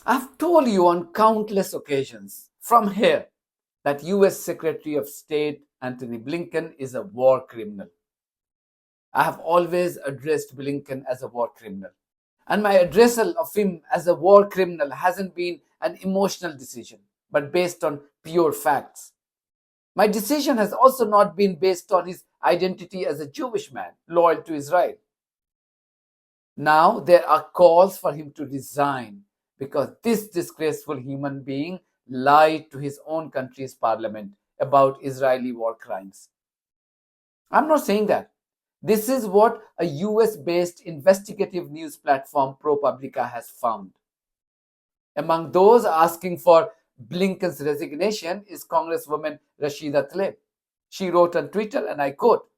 I've told you on countless occasions from here that US Secretary of State Antony Blinken is a war criminal. I have always addressed Blinken as a war criminal. And my addressal of him as a war criminal hasn't been an emotional decision, but based on pure facts. My decision has also not been based on his identity as a Jewish man loyal to Israel. Now there are calls for him to resign because this disgraceful human being lied to his own country's parliament about Israeli war crimes. I'm not saying that. This is what a US based investigative news platform ProPublica has found. Among those asking for Blinken's resignation is Congresswoman Rashida Tlaib. She wrote on Twitter, and I quote,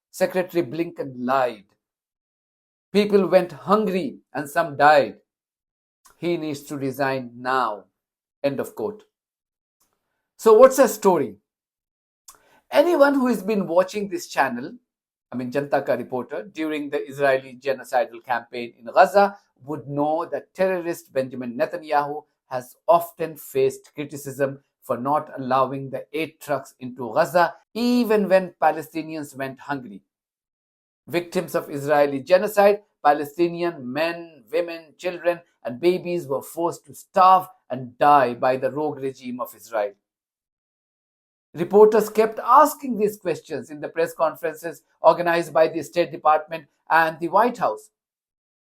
Secretary Blinken lied. People went hungry and some died. He needs to resign now. End of quote. So, what's her story? Anyone who has been watching this channel, Janta Ka Reporter, during the Israeli genocidal campaign in Gaza would know that terrorist Benjamin Netanyahu has often faced criticism for not allowing the aid trucks into Gaza even when Palestinians went hungry. Victims of Israeli genocide, Palestinian men, women, children, and babies were forced to starve and die by the rogue regime of Israel. Reporters kept asking these questions in the press conferences organized by the State Department and the White House.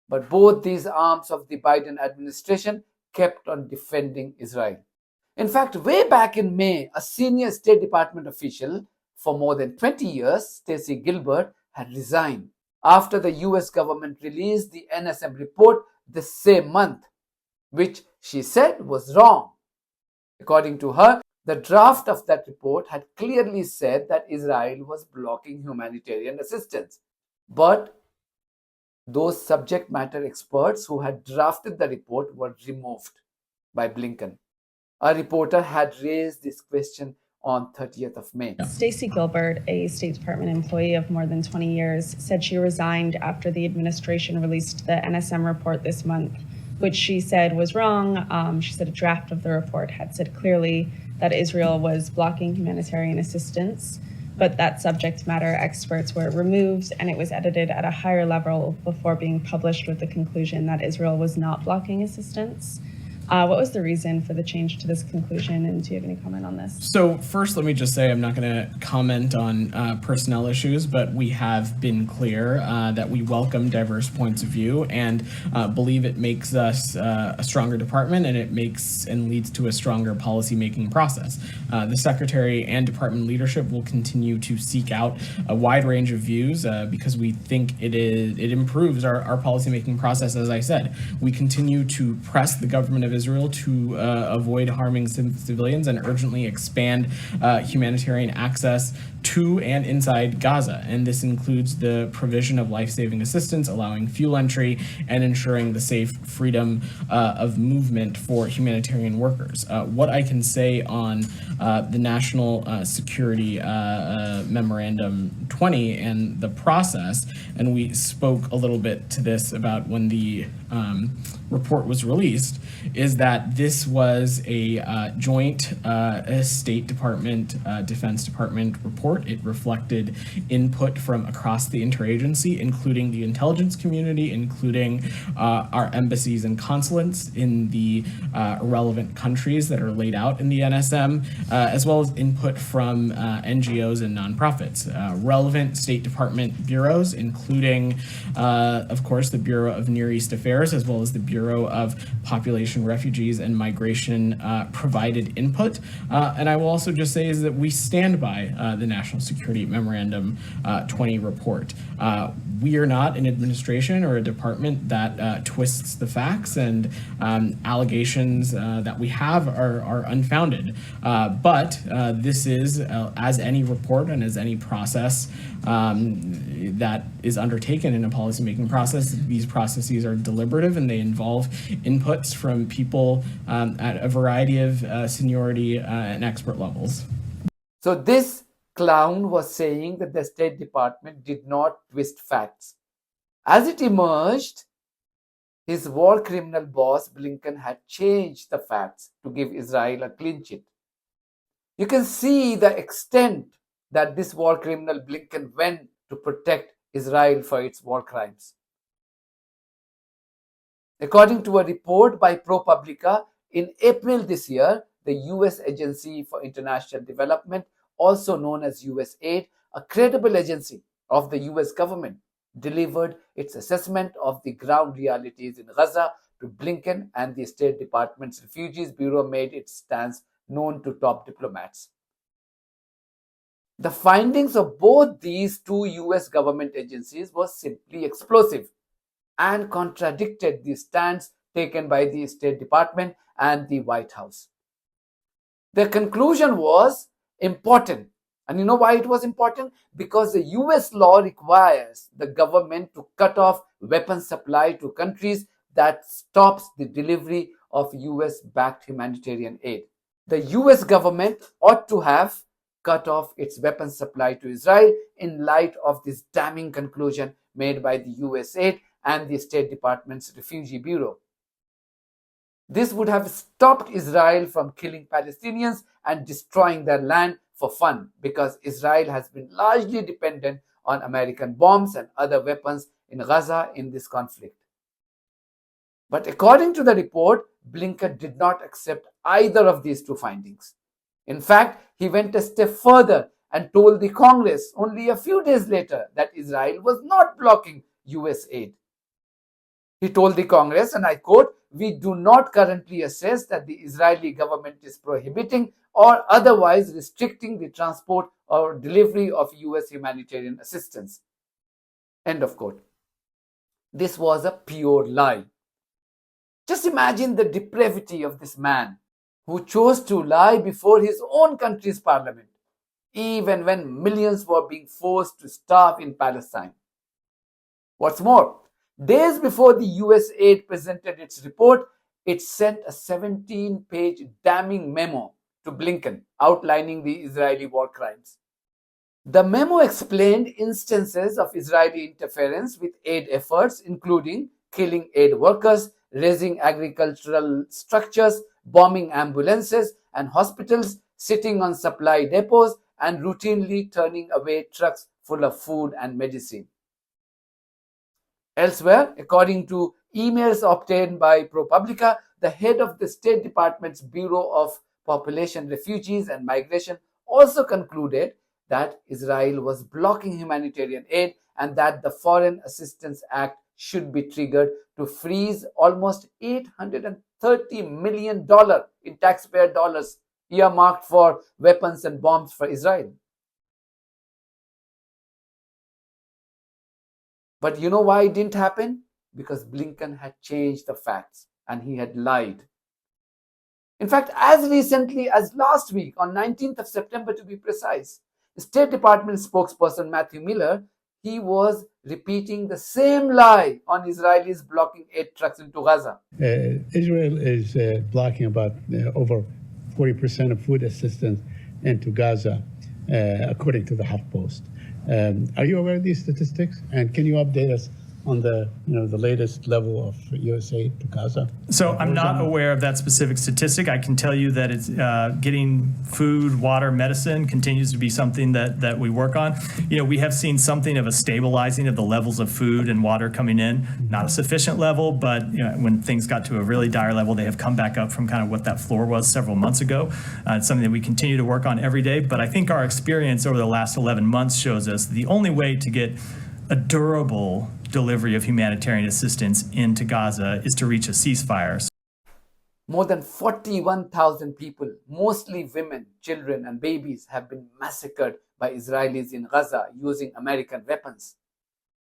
But both these arms of the Biden administration kept on defending Israel. In fact, way back in May, a senior State Department official for more than 20 years, Stacey Gilbert, had resigned after the US government released the NSM report the same month, which she said was wrong. According to her, the draft of that report had clearly said that Israel was blocking humanitarian assistance. But those subject matter experts who had drafted the report were removed by Blinken. A reporter had raised this question on 30th of May. Stacey Gilbert, a State Department employee of more than 20 years, said she resigned after the administration released the NSM report this month, which she said was wrong. She said a draft of the report had said clearly that Israel was blocking humanitarian assistance, but that subject matter experts were removed and it was edited at a higher level before being published with the conclusion that Israel was not blocking assistance. What was the reason for the change to this conclusion, and do you have any comment on this? So first, let me just say I'm not going to comment on personnel issues, but we have been clear that we welcome diverse points of view and believe it makes us a stronger department, and it makes and leads to a stronger policymaking process. The Secretary and department leadership will continue to seek out a wide range of views because we think it improves our policymaking process. As I said, we continue to press the government of Israel to avoid harming civilians and urgently expand humanitarian access to and inside Gaza. And this includes the provision of life-saving assistance, allowing fuel entry, and ensuring the safe freedom of movement for humanitarian workers. What I can say on the National Security Memorandum 20 and the process, and we spoke a little bit to this about when the report was released, is that this was a joint State Department, Defense Department report. It reflected input from across the interagency, including the intelligence community, including our embassies and consulates in the relevant countries that are laid out in the NSM, as well as input from NGOs and nonprofits. Relevant State Department bureaus, including, of course, the Bureau of Near East Affairs, as well as the Bureau of Population, Refugees, and Migration, provided input. And I will also just say is that we stand by the National Security Memorandum 20 report. We are not an administration or a department that twists the facts, and allegations that we have are unfounded. But this is, as any report and as any process that is undertaken in a policymaking process, these processes are deliberative and they involve inputs from people at a variety of seniority and expert levels. So this clown was saying that the State Department did not twist facts. As it emerged, His war criminal boss, Blinken, had changed the facts to give Israel a clean sheet. You can see the extent that this war criminal Blinken went to protect Israel for its war crimes. According to a report by ProPublica, in April this year, the US Agency for International Development, also known as USAID, a credible agency of the US government, delivered its assessment of the ground realities in Gaza to Blinken, and the State Department's Refugees Bureau made its stance known to top diplomats. The findings of both these two US government agencies were simply explosive and contradicted the stance taken by the State Department and the White House. Their conclusion was important. And you know why it was important? Because the US law requires the government to cut off weapons supply to countries that stops the delivery of US-backed humanitarian aid. The US government ought to have cut off its weapons supply to Israel in light of this damning conclusion made by the USAID and the State Department's Refugee Bureau. This would have stopped Israel from killing Palestinians and destroying their land for fun, because Israel has been largely dependent on American bombs and other weapons in Gaza in this conflict. But according to the report, Blinken did not accept either of these two findings. In fact, he went a step further and told the Congress only a few days later that Israel was not blocking US aid. He told the Congress, and I quote, "We do not currently assess that the Israeli government is prohibiting or otherwise restricting the transport or delivery of US humanitarian assistance." End of quote. This was a pure lie. Just imagine the depravity of this man who chose to lie before his own country's parliament, even when millions were being forced to starve in Palestine. What's more, days before the USAID presented its report, it sent a 17-page damning memo to Blinken outlining the Israeli war crimes. The memo explained instances of Israeli interference with aid efforts, including killing aid workers, razing agricultural structures, bombing ambulances and hospitals, sitting on supply depots, and routinely turning away trucks full of food and medicine. Elsewhere, according to emails obtained by ProPublica, the head of the State Department's Bureau of Population, Refugees and Migration also concluded that Israel was blocking humanitarian aid and that the Foreign Assistance Act should be triggered to freeze almost $830 million in taxpayer dollars earmarked for weapons and bombs for Israel. But you know why it didn't happen? Because Blinken had changed the facts and he had lied. In fact, as recently as last week, on 19th of September to be precise, State Department spokesperson Matthew Miller, he was repeating the same lie on Israelis blocking aid trucks into Gaza. Israel is blocking about over 40% of food assistance into Gaza, according to the HuffPost. Are you aware of these statistics? And can you update us on the latest level of USA to Gaza? So I'm not aware of that specific statistic. I can tell you that it's getting food, water, medicine continues to be something that we work on. We have seen something of a stabilizing of the levels of food and water coming in. Not a sufficient level, but when things got to a really dire level, they have come back up from kind of what that floor was several months ago. It's something that we continue to work on every day. But I think our experience over the last 11 months shows us the only way to get a durable delivery of humanitarian assistance into Gaza is to reach a ceasefire. More than 41,000 people, mostly women, children, and babies, have been massacred by Israelis in Gaza using American weapons.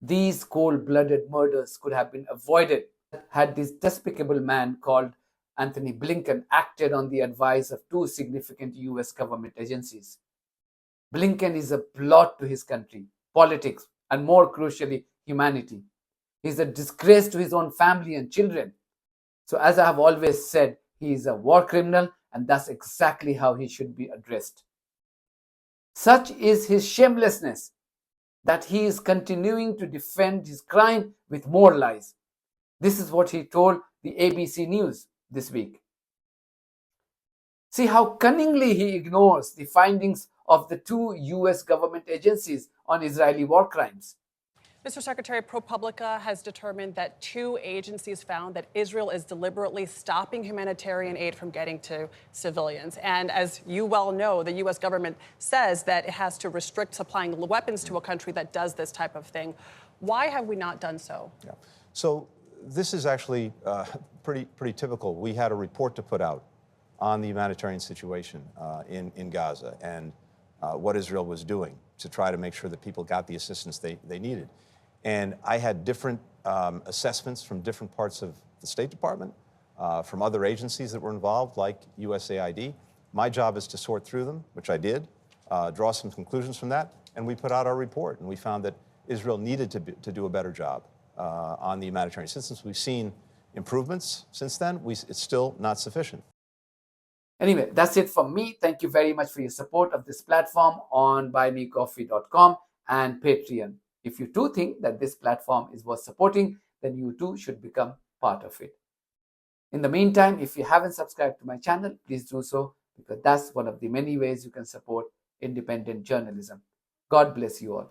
These cold-blooded murders could have been avoided had this despicable man called Antony Blinken acted on the advice of two significant US government agencies. Blinken is a blot to his country, politics, and more crucially, humanity. He is a disgrace to his own family and children. So as I have always said, he is a war criminal, and that's exactly how he should be addressed. Such is his shamelessness that he is continuing to defend his crime with more lies. This is what he told the ABC News this week. See how cunningly he ignores the findings of the two US government agencies on Israeli war crimes. Mr. Secretary, ProPublica has determined that two agencies found that Israel is deliberately stopping humanitarian aid from getting to civilians. And as you well know, the U.S. government says that it has to restrict supplying weapons to a country that does this type of thing. Why have we not done so? Yeah. So this is actually pretty typical. We had a report to put out on the humanitarian situation in Gaza and what Israel was doing to try to make sure that people got the assistance they needed. And I had different assessments from different parts of the State Department, from other agencies that were involved, like USAID. My job is to sort through them, which I did, draw some conclusions from that, and we put out our report. And we found that Israel needed to do a better job on the humanitarian assistance. We've seen improvements since then. It's still not sufficient. Anyway, that's it from me. Thank you very much for your support of this platform on buymecoffee.com and Patreon. If you too think that this platform is worth supporting, then you too should become part of it. In the meantime, if you haven't subscribed to my channel, please do so, because that's one of the many ways you can support independent journalism. God bless you all.